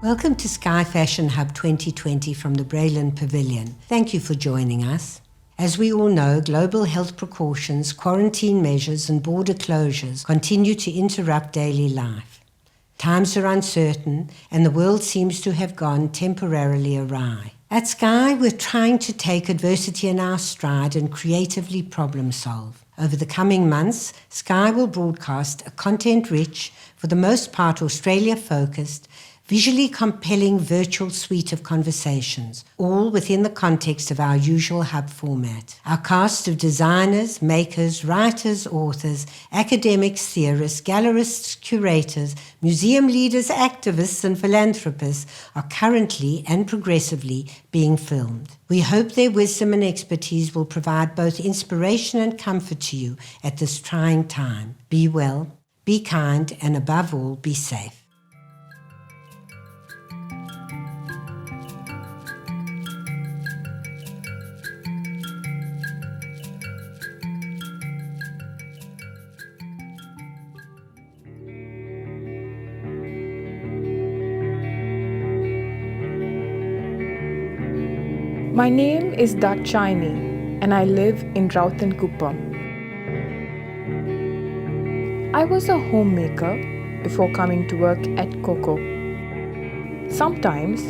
Welcome to SCCI Fashion Hub 2020 from the Brayland Pavilion. Thank you for joining us. As we all know, global health precautions, quarantine measures and border closures continue to interrupt daily life. Times are uncertain and the world seems to have gone temporarily awry. At SCCI, we're trying to take adversity in our stride and creatively problem solve. Over the coming months, SCCI will broadcast a content-rich, for the most part Australia-focused, visually compelling virtual suite of conversations, all within the context of our usual hub format. Our cast of designers, makers, writers, authors, academics, theorists, gallerists, curators, museum leaders, activists and philanthropists are currently and progressively being filmed. We hope their wisdom and expertise will provide both inspiration and comfort to you at this trying time. Be well, be kind, and above all, be safe. My name is Dakshayani and I live in Rauthankuppam. I was a homemaker before coming to work at KOCO. Sometimes,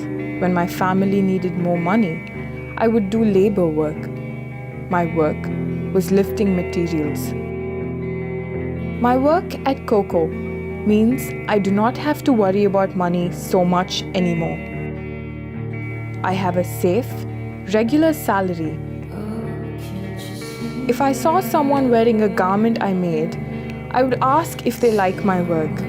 when my family needed more money, I would do labor work. My work was lifting materials. My work at KOCO means I do not have to worry about money so much anymore. I have a safe, regular salary. If I saw someone wearing a garment I made, I would ask if they like my work.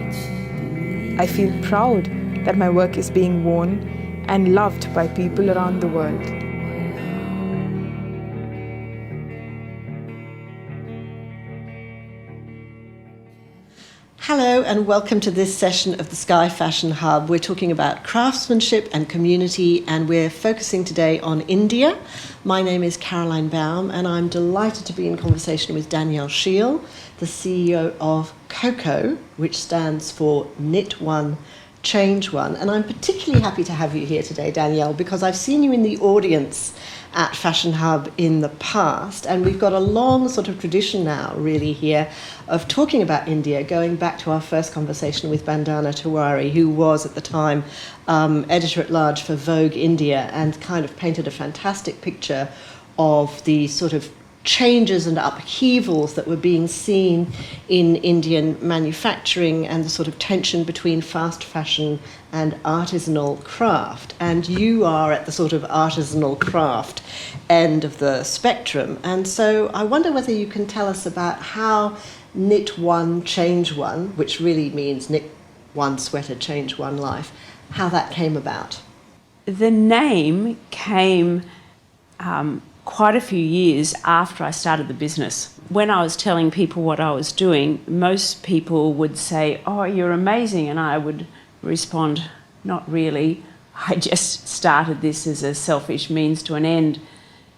I feel proud that my work is being worn and loved by people around the world. Hello and welcome to this session of the SCCI Fashion Hub. We're talking about craftsmanship and community and we're focusing today on India. My name is Baum and I'm delighted to be in conversation with Danielle Chiel, the CEO of KOCO, which stands for Knit One, Change One. And I'm particularly happy to have you here today, Danielle, because I've seen you in the audience at Fashion Hub in the past, and we've got a long sort of tradition now really here of talking about India, going back to our first conversation with Vandana Tiwari, who was at the time editor-at-large for Vogue India and kind of painted a fantastic picture of the sort of changes and upheavals that were being seen in Indian manufacturing and the sort of tension between fast fashion and artisanal craft. And you are at the sort of artisanal craft end of the spectrum. And so I wonder whether you can tell us about how Knit One, Change One, which really means knit one sweater, change one life, how that came about. The name came quite a few years after I started the business. When I was telling people what I was doing, most people would say, "Oh, you're amazing," and I would respond, "Not really. I just started this as a selfish means to an end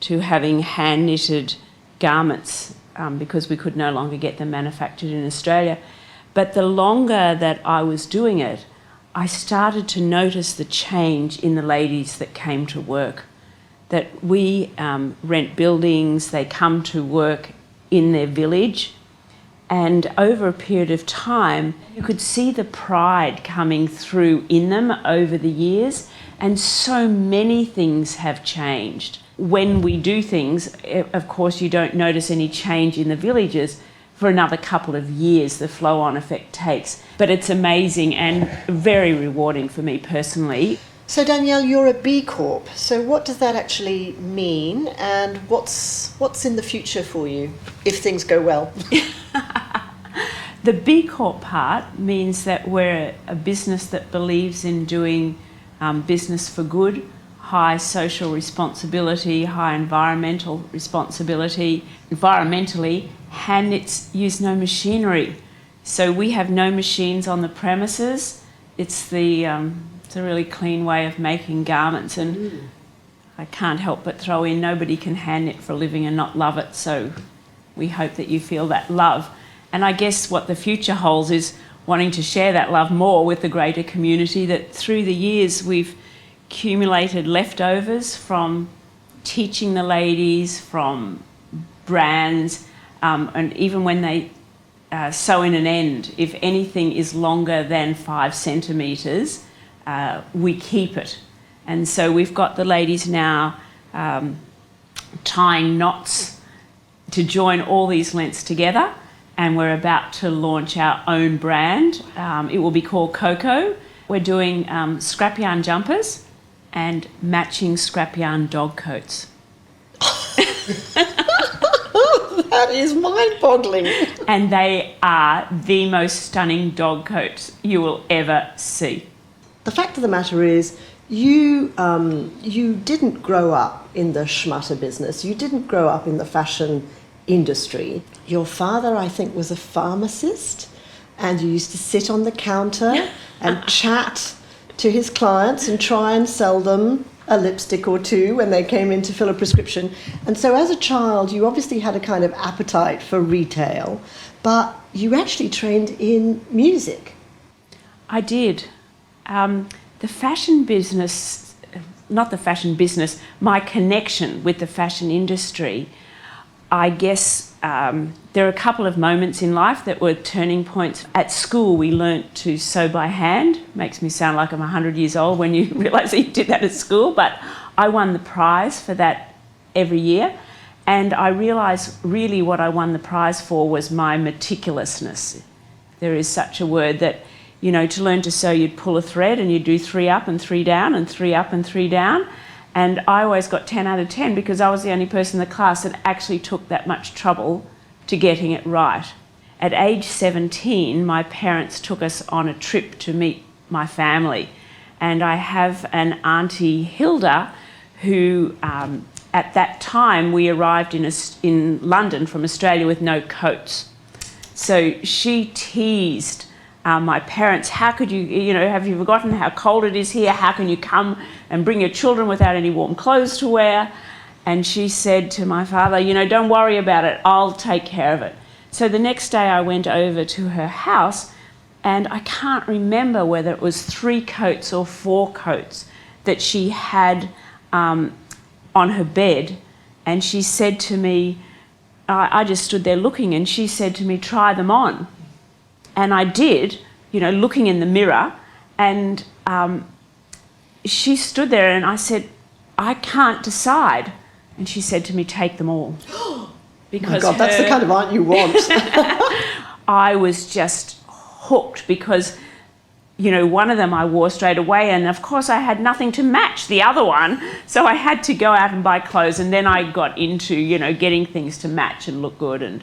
to having hand-knitted garments because we could no longer get them manufactured in Australia." But the longer that I was doing it, I started to notice the change in the ladies that came to work. That we rent buildings, they come to work in their village, and over a period of time you could see the pride coming through in them over the years, and so many things have changed. When we do things, of course you don't notice any change in the villages for another couple of years, the flow-on effect takes, but it's amazing and very rewarding for me personally. So Danielle, you're a B Corp. So what does that actually mean, and what's in the future for you if things go well? The B Corp part means that we're a business that believes in doing business for good, high social responsibility, high environmental responsibility. Environmentally, hand knits use no machinery. So we have no machines on the premises. It's a really clean way of making garments, and I can't help but throw in nobody can hand knit for a living and not love it, so we hope that you feel that love. And I guess what the future holds is wanting to share that love more with the greater community, that through the years we've accumulated leftovers from teaching the ladies, from brands, and even when they sew in an end, if anything is longer than 5 centimetres, we keep it. And so we've got the ladies now tying knots to join all these lengths together, and we're about to launch our own brand. It will be called KOCO. We're doing scrap yarn jumpers and matching scrap yarn dog coats. That is mind-boggling. And they are the most stunning dog coats you will ever see. The fact of the matter is, you didn't grow up in the schmutter business. You didn't grow up in the fashion industry. Your father, I think, was a pharmacist, and you used to sit on the counter and chat to his clients and try and sell them a lipstick or two when they came in to fill a prescription. And so as a child, you obviously had a kind of appetite for retail, but you actually trained in music. I did. The fashion business, not the fashion business, my connection with the fashion industry, I guess there are a couple of moments in life that were turning points. At school, we learnt to sew by hand. Makes me sound like I'm 100 years old when you realise that you did that at school, but I won the prize for that every year. And I realised really what I won the prize for was my meticulousness. There is such a word that, you know, to learn to sew, you'd pull a thread and you'd do 3 up and 3 down and 3 up and 3 down. And I always got 10 out of 10 because I was the only person in the class that actually took that much trouble to getting it right. At age 17, my parents took us on a trip to meet my family. And I have an auntie, Hilda, who at that time we arrived in London from Australia with no coats. So she teased my parents, how could you, have you forgotten how cold it is here? How can you come and bring your children without any warm clothes to wear? And she said to my father, don't worry about it, I'll take care of it. So the next day I went over to her house, and I can't remember whether it was 3 coats or 4 coats that she had on her bed. And she said to me, I just stood there looking, and she said to me, try them on. And I did, looking in the mirror, and she stood there and I said, I can't decide. And she said to me, take them all. Because my God, that's the kind of aunt you want. I was just hooked because, one of them I wore straight away, and of course I had nothing to match the other one, so I had to go out and buy clothes, and then I got into, getting things to match and look good. And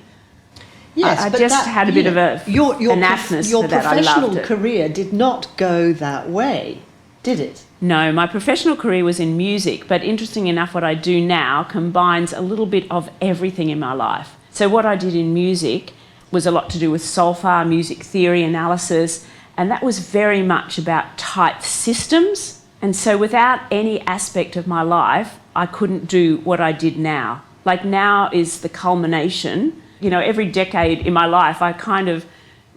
yes, I but just had a bit of a an aptness for that. I loved it. Your professional career did not go that way, did it? No, my professional career was in music, but interesting enough, what I do now combines a little bit of everything in my life. So what I did in music was a lot to do with solfa, music theory analysis, and that was very much about type systems. And so without any aspect of my life, I couldn't do what I did now. Like now is the culmination. Every decade in my life, I kind of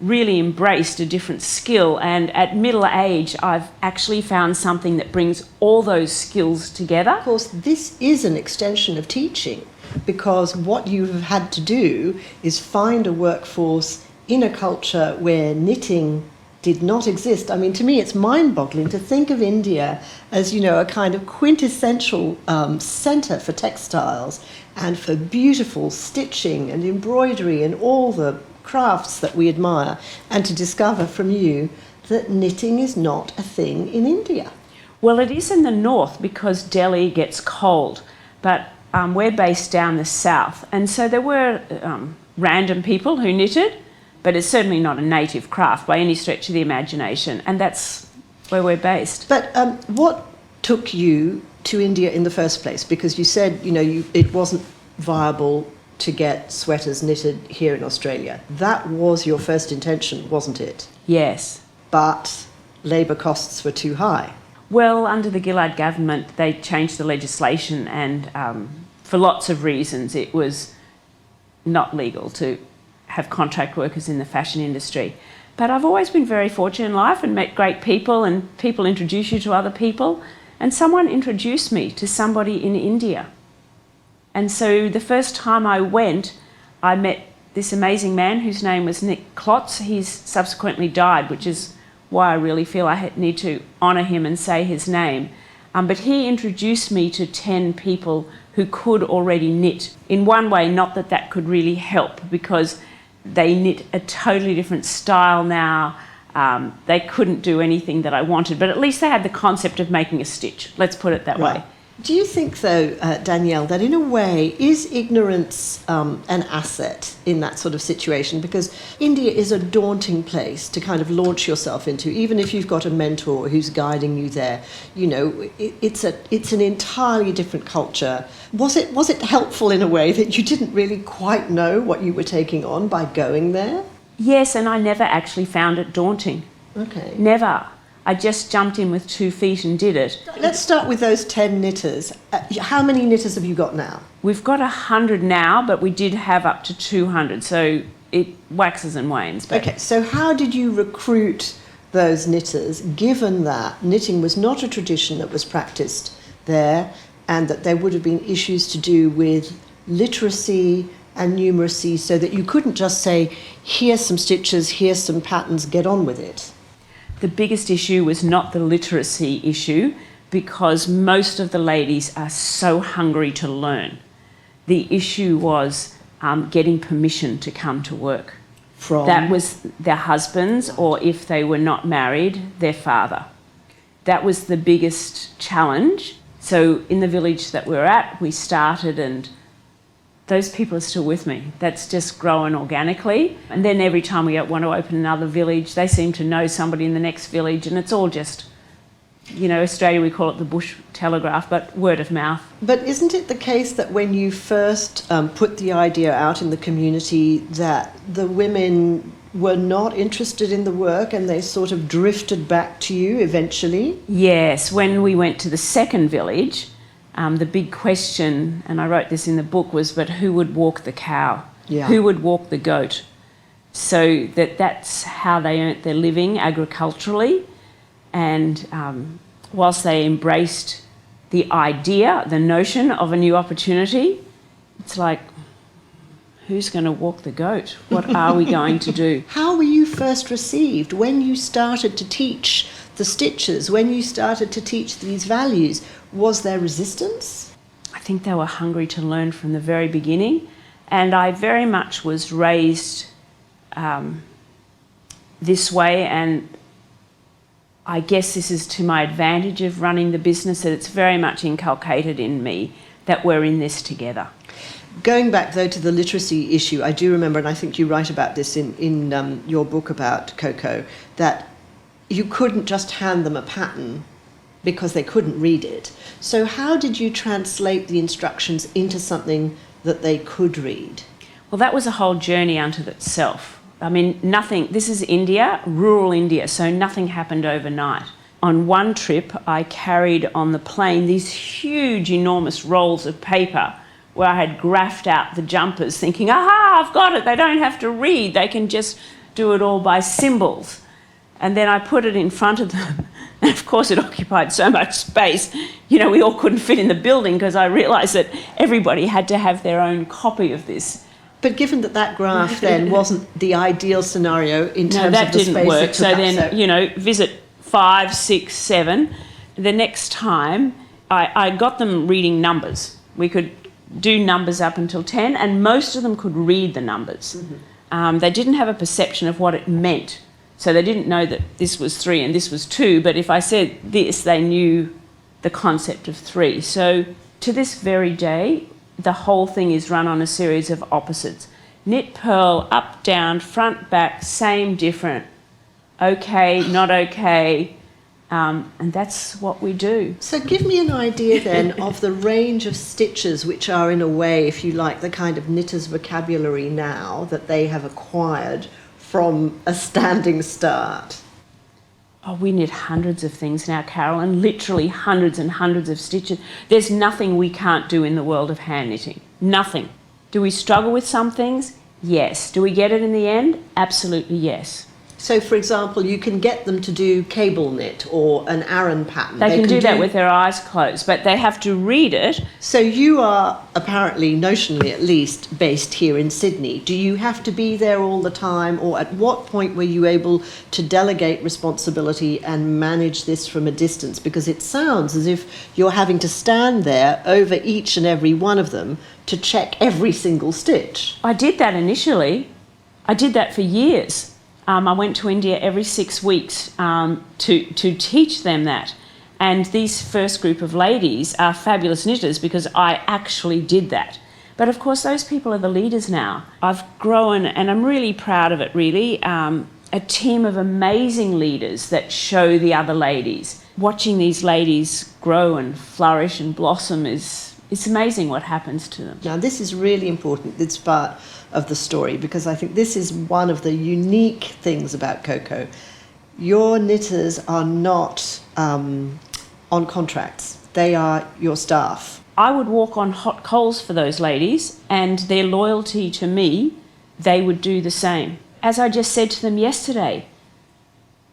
really embraced a different skill, and at middle age I've actually found something that brings all those skills together. Of course, this is an extension of teaching, because what you've had to do is find a workforce in a culture where knitting did not exist. I mean, to me it's mind-boggling to think of India as, a kind of quintessential centre for textiles and for beautiful stitching and embroidery and all the crafts that we admire, and to discover from you that knitting is not a thing in India. Well, it is in the north because Delhi gets cold, but we're based down the south, and so there were random people who knitted, but it's certainly not a native craft by any stretch of the imagination, and that's where we're based. But what took you to India in the first place? Because you said, it wasn't viable to get sweaters knitted here in Australia. That was your first intention, wasn't it? Yes. But labour costs were too high. Well, under the Gillard government, they changed the legislation, and for lots of reasons, it was not legal to have contract workers in the fashion industry. But I've always been very fortunate in life and met great people, and people introduce you to other people. And someone introduced me to somebody in India. And so the first time I went, I met this amazing man whose name was Nick Klotz. He's subsequently died, which is why I really feel I need to honour him and say his name. But he introduced me to 10 people who could already knit. In one way, not that that could really help, because they knit a totally different style now. They couldn't do anything that I wanted, but at least they had the concept of making a stitch. Let's put it that way. Do you think, though, Danielle, that in a way, is ignorance an asset in that sort of situation? Because India is a daunting place to kind of launch yourself into, even if you've got a mentor who's guiding you there. You know, it's an entirely different culture. Was it helpful in a way that you didn't really quite know what you were taking on by going there? Yes, and I never actually found it daunting. Okay. Never. I just jumped in with 2 feet and did it. Let's start with those 10 knitters. How many knitters have you got now? We've got 100 now, but we did have up to 200, so it waxes and wanes. But okay, so how did you recruit those knitters, given that knitting was not a tradition that was practiced there, and that there would have been issues to do with literacy and numeracy, so that you couldn't just say, here's some stitches, here's some patterns, get on with it? The biggest issue was not the literacy issue, because most of the ladies are so hungry to learn. The issue was getting permission to come to work. That was their husbands, or if they were not married, their father. That was the biggest challenge. So in the village that we were at, we started, and those people are still with me. That's just growing organically. And then every time we want to open another village, they seem to know somebody in the next village, and it's all just, you know, Australia, we call it the bush telegraph, but word of mouth. But isn't it the case that when you first put the idea out in the community, that the women were not interested in the work and they sort of drifted back to you eventually? Yes, when we went to the second village, the big question, and I wrote this in the book, was, but who would walk the cow? Yeah. Who would walk the goat? So that's how they earned their living agriculturally. And whilst they embraced the idea, the notion of a new opportunity, it's like, who's going to walk the goat? What are we going to do? How were you first received when you started to teach the stitches, when you started to teach these values? Was there resistance? I think they were hungry to learn from the very beginning, and I very much was raised this way, and I guess this is to my advantage of running the business, that it's very much inculcated in me that we're in this together. Going back, though, to the literacy issue, I do remember, and I think you write about this in your book about KOCO, that you couldn't just hand them a pattern because they couldn't read it. So how did you translate the instructions into something that they could read? Well, that was a whole journey unto itself. I mean, this is India, rural India, so nothing happened overnight. On one trip, I carried on the plane these huge, enormous rolls of paper where I had graphed out the jumpers, thinking, aha, I've got it, they don't have to read, they can just do it all by symbols. And then I put it in front of them, and of course it occupied so much space, you know, we all couldn't fit in the building, because I realised that everybody had to have their own copy of this. But given that graph then wasn't the ideal scenario in terms that of the space didn't work. it took So up, then, you know, visit 5, 6, 7. The next time, I got them reading numbers. We could do numbers up until 10, and most of them could read the numbers. Mm-hmm. They didn't have a perception of what it meant. So they didn't know that this was 3 and this was 2, but if I said this, they knew the concept of 3. So to this very day, the whole thing is run on a series of opposites. Knit, purl, up, down, front, back, same, different, okay, not okay, and that's what we do. So give me an idea then of the range of stitches which are, in a way, if you like, the kind of knitter's vocabulary now that they have acquired from a standing start. Oh, we knit hundreds of things now, Carol, and literally hundreds and hundreds of stitches. There's nothing we can't do in the world of hand knitting. Nothing. Do we struggle with some things? Yes. Do we get it in the end? Absolutely yes. So, for example, you can get them to do cable knit or an Aran pattern. They can do that with their eyes closed, but they have to read it. So you are apparently, notionally at least, based here in Sydney. Do you have to be there all the time, or at what point were you able to delegate responsibility and manage this from a distance? Because it sounds as if you're having to stand there over each and every one of them to check every single stitch. I did that initially. I did that for years. I went to India every 6 weeks to teach them that. And these first group of ladies are fabulous knitters because I actually did that. But of course, those people are the leaders now. I've grown, and I'm really proud of it, really, a team of amazing leaders that show the other ladies. Watching these ladies grow and flourish and blossom it's amazing what happens to them. Now, this is really important, this part of the story, because I think this is one of the unique things about KOCO. Your knitters are not on contracts. They are your staff. I would walk on hot coals for those ladies, and their loyalty to me, they would do the same. As I just said to them yesterday,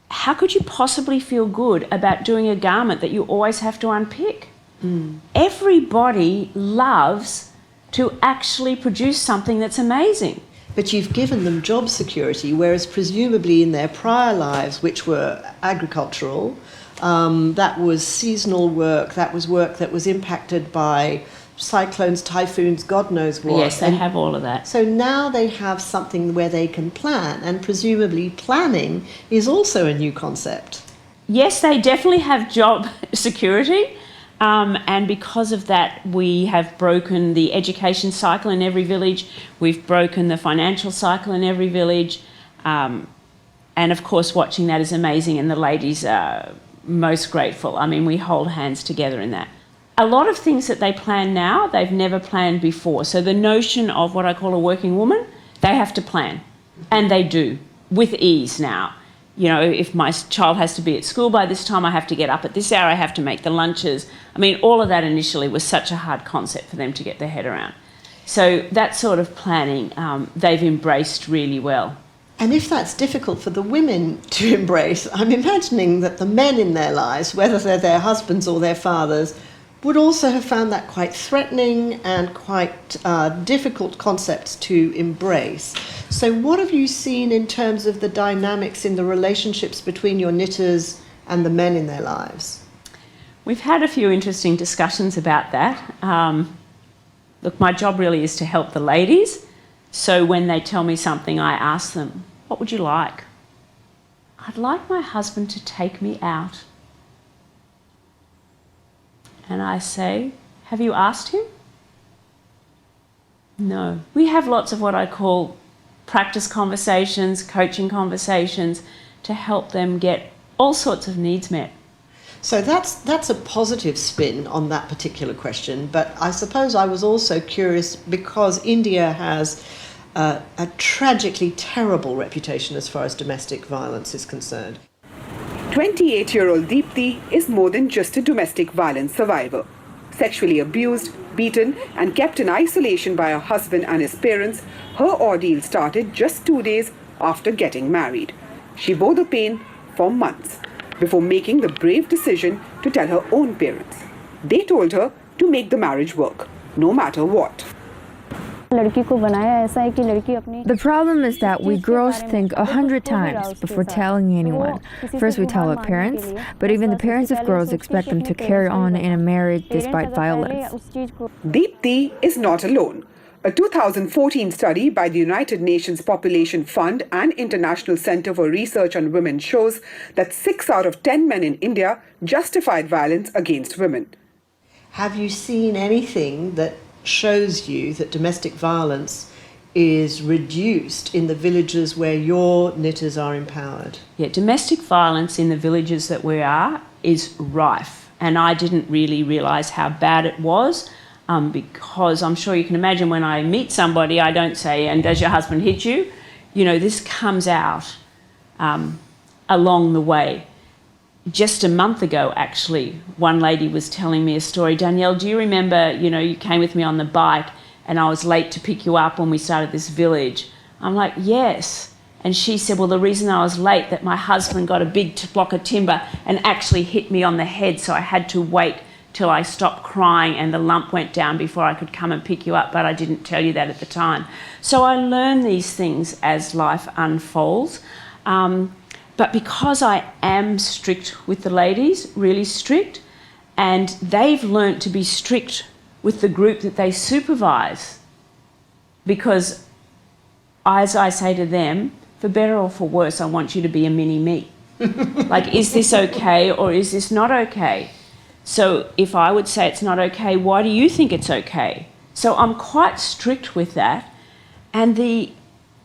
how could you possibly feel good about doing a garment that you always have to unpick? Everybody loves to actually produce something that's amazing. But you've given them job security, whereas presumably in their prior lives, which were agricultural, that was seasonal work, that was impacted by cyclones, typhoons, God knows what. Yes, they have all of that. So now they have something where they can plan, and presumably planning is also a new concept. Yes, they definitely have job security. And because of that, we have broken the education cycle in every village. We've broken the financial cycle in every village. And of course, watching that is amazing, and the ladies are most grateful. I mean, we hold hands together in that. A lot of things that they plan now, they've never planned before. So the notion of what I call a working woman, they have to plan. And they do, with ease now. You know, if my child has to be at school by this time, I have to get up at this hour, I have to make the lunches. I mean, all of that initially was such a hard concept for them to get their head around. So that sort of planning, they've embraced really well. And if that's difficult for the women to embrace, I'm imagining that the men in their lives, whether they're their husbands or their fathers, would also have found that quite threatening and quite difficult concepts to embrace. So what have you seen in terms of the dynamics in the relationships between your knitters and the men in their lives? We've had a few interesting discussions about that. Look, my job really is to help the ladies. So when they tell me something, I ask them, what would you like? I'd like my husband to take me out. And I say, have you asked him? No. We have lots of what I call practice conversations, coaching conversations, to help them get all sorts of needs met. So that's a positive spin on that particular question, but I suppose I was also curious because India has a tragically terrible reputation as far as domestic violence is concerned. 28-year-old Deepthi is more than just a domestic violence survivor. Sexually abused, beaten and kept in isolation by her husband and his parents, her ordeal started just 2 days after getting married. She bore the pain for months before making the brave decision to tell her own parents. They told her to make the marriage work, no matter what. The problem is that we girls think 100 times before telling anyone. First we tell our parents, but even the parents of girls expect them to carry on in a marriage despite violence. Deepthi is not alone. A 2014 study by the United Nations Population Fund and International Center for Research on Women shows that 6 out of 10 men in India justified violence against women. Have you seen anything that shows you that domestic violence is reduced in the villages where your knitters are empowered? Yeah, domestic violence in the villages that we are is rife, and I didn't really realise how bad it was because I'm sure you can imagine when I meet somebody, I don't say, and does your husband hit you? You know, this comes out along the way. Just a month ago, actually, one lady was telling me a story. Danielle, do you remember, you came with me on the bike and I was late to pick you up when we started this village? I'm like, yes. And she said, well, the reason I was late, that my husband got a big block of timber and actually hit me on the head, so I had to wait till I stopped crying and the lump went down before I could come and pick you up, but I didn't tell you that at the time. So I learn these things as life unfolds. But because I am strict with the ladies, really strict, and they've learnt to be strict with the group that they supervise, because as I say to them, for better or for worse, I want you to be a mini-me. Like, is this okay or is this not okay? So if I would say it's not okay, why do you think it's okay? So I'm quite strict with that. And the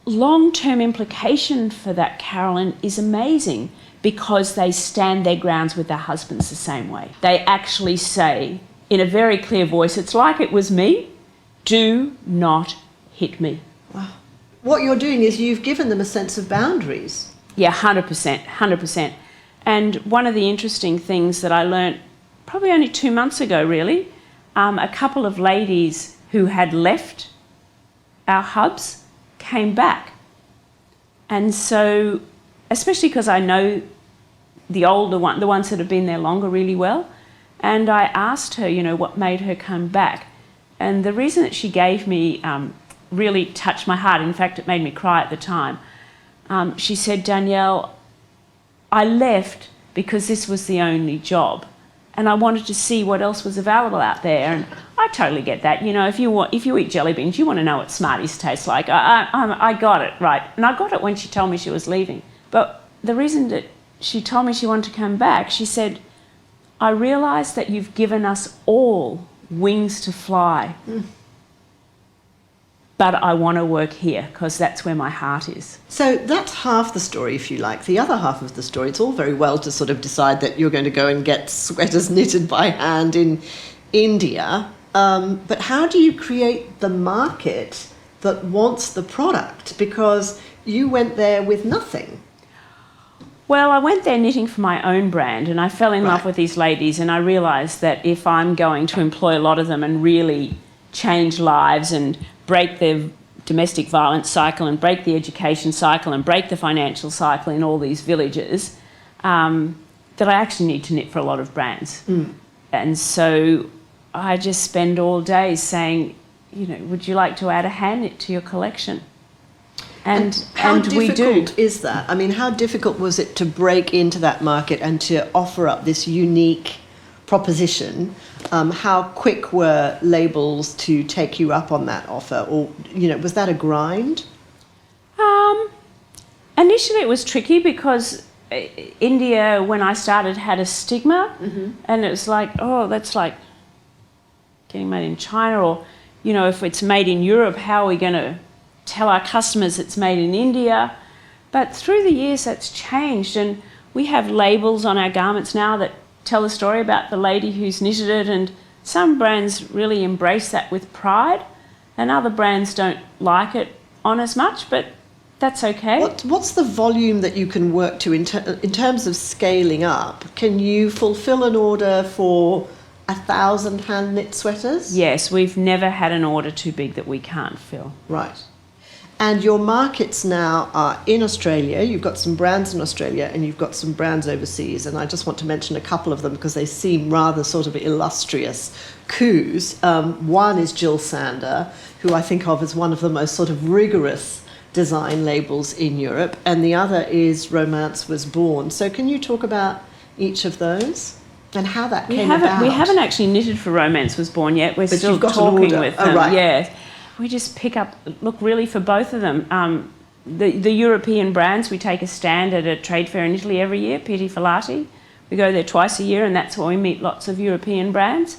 long-term implication for that, Carolyn, is amazing, because they stand their grounds with their husbands the same way. They actually say in a very clear voice, it's like it was me, do not hit me. Wow. What you're doing is you've given them a sense of boundaries. Yeah, 100%, 100%. And one of the interesting things that I learnt probably only 2 months ago, really, a couple of ladies who had left our hubs came back. And so, especially because I know the older one, the ones that have been there longer, really well, and I asked her, you know, what made her come back. And the reason that she gave me really touched my heart. In fact, it made me cry at the time. She said, Danielle, I left because this was the only job, and I wanted to see what else was available out there. And I totally get that. You know, if you eat jelly beans, you want to know what Smarties taste like. I got it, right. And I got it when she told me she was leaving. But the reason that she told me she wanted to come back, she said, I realised that you've given us all wings to fly. But I want to work here because that's where my heart is. So that's half the story, if you like. The other half of the story, it's all very well to sort of decide that you're going to go and get sweaters knitted by hand in India, but how do you create the market that wants the product? Because you went there with nothing. Well, I went there knitting for my own brand, and I fell in love with these ladies, and I realised that if I'm going to employ a lot of them and really change lives and break the domestic violence cycle and break the education cycle and break the financial cycle in all these villages, that I actually need to knit for a lot of brands. And so I just spend all day saying, you know, would you like to add a hand knit to your collection? And how we do. difficult is that? I mean, how difficult was it to break into that market and to offer up this unique proposition? How quick were labels to take you up on that offer? Or, you know, was that a grind? Initially it was tricky because India, when I started, had a stigma, and it was like, oh, that's like getting made in China, or, you know, if it's made in Europe, how are we going to tell our customers it's made in India? But through the years that's changed, and we have labels on our garments now that tell a story about the lady who's knitted it, and some brands really embrace that with pride, and other brands don't like it on as much, but that's okay. What's the volume that you can work to in terms of scaling up? Can you fulfill an order for 1,000 hand knit sweaters? Yes, we've never had an order too big that we can't fill. Right. And your markets now are in Australia. You've got some brands in Australia and you've got some brands overseas. And I just want to mention a couple of them because they seem rather sort of illustrious coups. One is Jill Sander, who I think of as one of the most sort of rigorous design labels in Europe. And the other is Romance Was Born. So can you talk about each of those and how that came about? We haven't actually knitted for Romance Was Born yet. We're still talking with them. Right. Yeah. We just pick up, look, really for both of them. The European brands, we take a stand at a trade fair in Italy every year, Pitti Filati. We go there twice a year, and that's where we meet lots of European brands.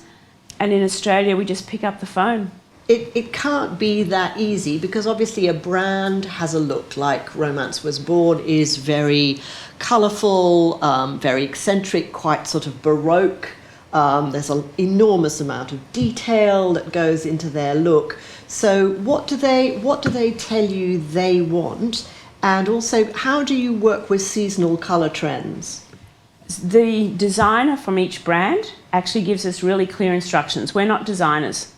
And in Australia, we just pick up the phone. It can't be that easy because obviously a brand has a look. Like Romance Was Born is very colourful, very eccentric, quite sort of baroque. There's an enormous amount of detail that goes into their look. So what do they tell you they want? And also, how do you work with seasonal colour trends? The designer from each brand actually gives us really clear instructions. We're not designers.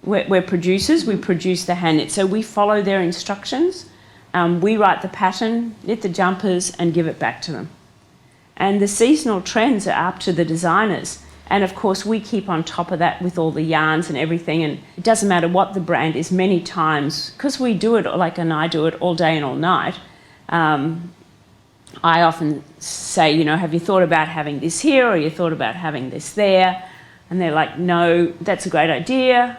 We're producers. We produce the hand knit. So we follow their instructions. We write the pattern, knit the jumpers and give it back to them. And the seasonal trends are up to the designers. And of course we keep on top of that with all the yarns and everything, and it doesn't matter what the brand is. Many times, because we do it, and I do it all day and all night, I often say, you know, have you thought about having this here, or you thought about having this there? And they're like, no, that's a great idea.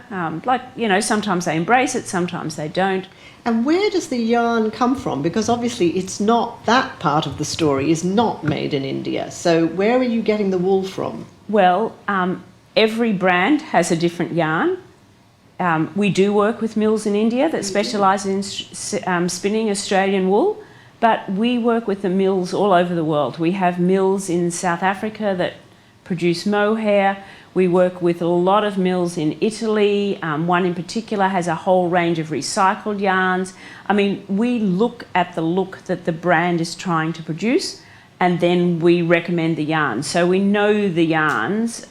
Sometimes they embrace it, sometimes they don't. And where does the yarn come from? Because obviously it's not, that part of the story is not made in India. So where are you getting the wool from? Well, every brand has a different yarn. We do work with mills in India that specialise in spinning Australian wool, but we work with the mills all over the world. We have mills in South Africa that produce mohair. We work with a lot of mills in Italy. One in particular has a whole range of recycled yarns. I mean, we look at the look that the brand is trying to produce, and then we recommend the yarns. So we know the yarns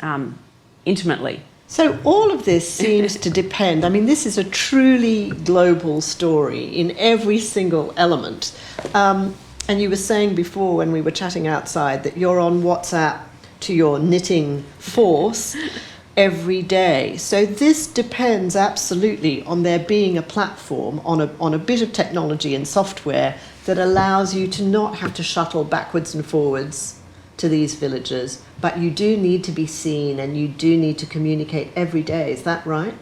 intimately. So all of this seems to depend. I mean, this is a truly global story in every single element. And you were saying before when we were chatting outside that you're on WhatsApp to your knitting force every day. So this depends absolutely on there being a platform, on a bit of technology and software that allows you to not have to shuttle backwards and forwards to these villages, but you do need to be seen and you do need to communicate every day. Is that right?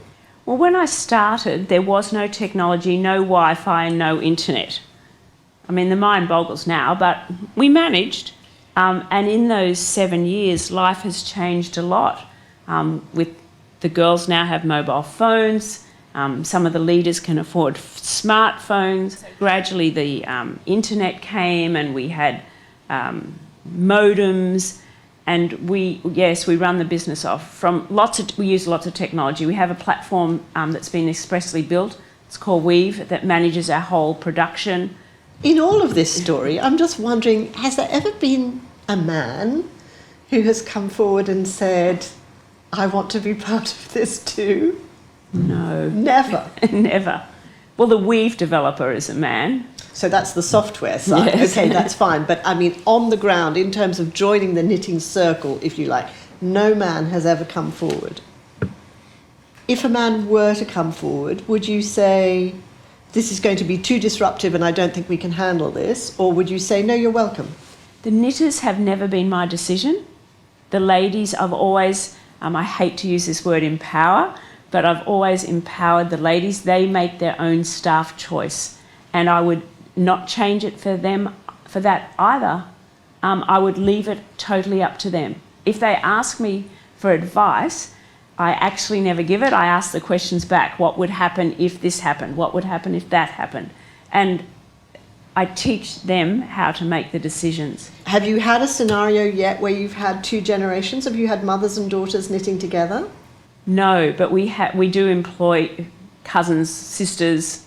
Well, when I started, there was no technology, no Wi-Fi and no internet. I mean, the mind boggles now, but we managed. And in those 7 years, life has changed a lot. With the girls now have mobile phones. Some of the leaders can afford smartphones. Gradually, the internet came, and we had modems. And we run the business off from we use lots of technology. We have a platform that's been expressly built. It's called Weave, that manages our whole production. In all of this story, I'm just wondering, has there ever been a man who has come forward and said, I want to be part of this too? No. Never? Never. Well, the Weave developer is a man. So that's the software side. Yes. Okay, that's fine. But I mean, on the ground, in terms of joining the knitting circle, if you like, no man has ever come forward. If a man were to come forward, would you say, this is going to be too disruptive and I don't think we can handle this? Or would you say, no, you're welcome? The knitters have never been my decision. The ladies, I've always, I hate to use this word empower, but I've always empowered the ladies. They make their own staff choice. And I would not change it for them for that either. I would leave it totally up to them. If they ask me for advice, I actually never give it. I ask the questions back. What would happen if this happened? What would happen if that happened? And I teach them how to make the decisions. Have you had a scenario yet where you've had two generations? Have you had mothers and daughters knitting together? No, but we do employ cousins, sisters.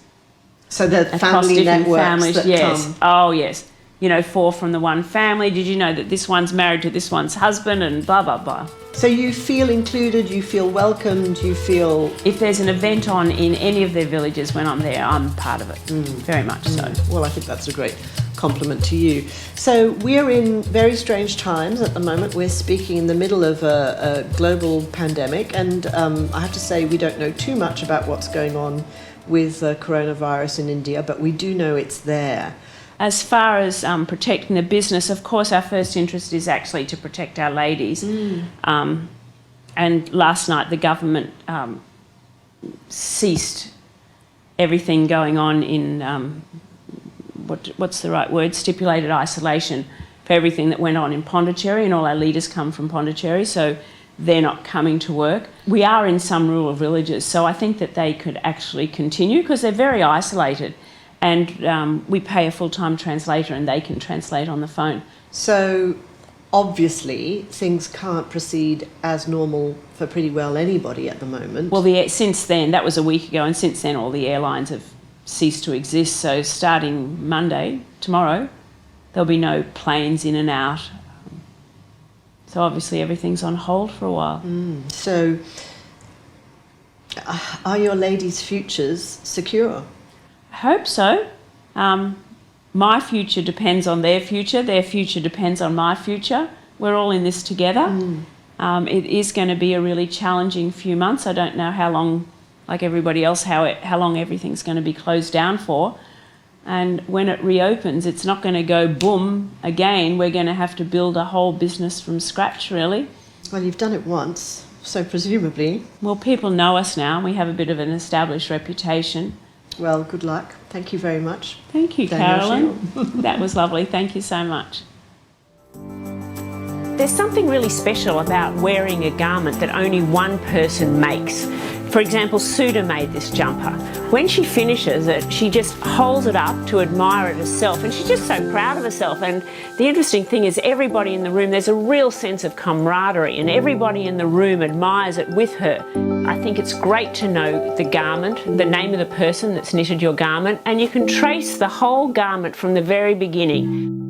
So the family networks families, that yes. come. Oh, yes. You know, 4 from the one family. Did you know that this one's married to this one's husband, and blah, blah, blah. So you feel included, you feel welcomed, you feel... If there's an event on in any of their villages when I'm there, I'm part of it, very much so. Well, I think that's a great compliment to you. So we're in very strange times at the moment. We're speaking in the middle of a global pandemic, and I have to say we don't know too much about what's going on with coronavirus in India, but we do know it's there. As far as protecting the business, of course, our first interest is actually to protect our ladies. And last night the government ceased everything going on in, what's the right word, stipulated isolation for everything that went on in Pondicherry, and all our leaders come from Pondicherry, so they're not coming to work. We are in some rural villages, so I think that they could actually continue because they're very isolated. And we pay a full-time translator and they can translate on the phone. So obviously things can't proceed as normal for pretty well anybody at the moment. Well, since then, that was a week ago, and since then all the airlines have ceased to exist. So starting Monday, tomorrow, there'll be no planes in and out. So obviously everything's on hold for a while. So are your ladies' futures secure? I hope so. My future depends on their future depends on my future. We're all in this together. It is going to be a really challenging few months. I don't know how long, like everybody else, how long everything's going to be closed down for. And when it reopens, it's not going to go boom again. We're going to have to build a whole business from scratch, really. Well, you've done it once, so presumably. Well, people know us now. We have a bit of an established reputation. Well, good luck. Thank you very much. Thank you, Danielle Carolyn. That was lovely. Thank you so much. There's something really special about wearing a garment that only one person makes. For example, Suda made this jumper. When she finishes it, she just holds it up to admire it herself, and she's just so proud of herself. And the interesting thing is everybody in the room, there's a real sense of camaraderie, and everybody in the room admires it with her. I think it's great to know the garment, the name of the person that's knitted your garment, and you can trace the whole garment from the very beginning.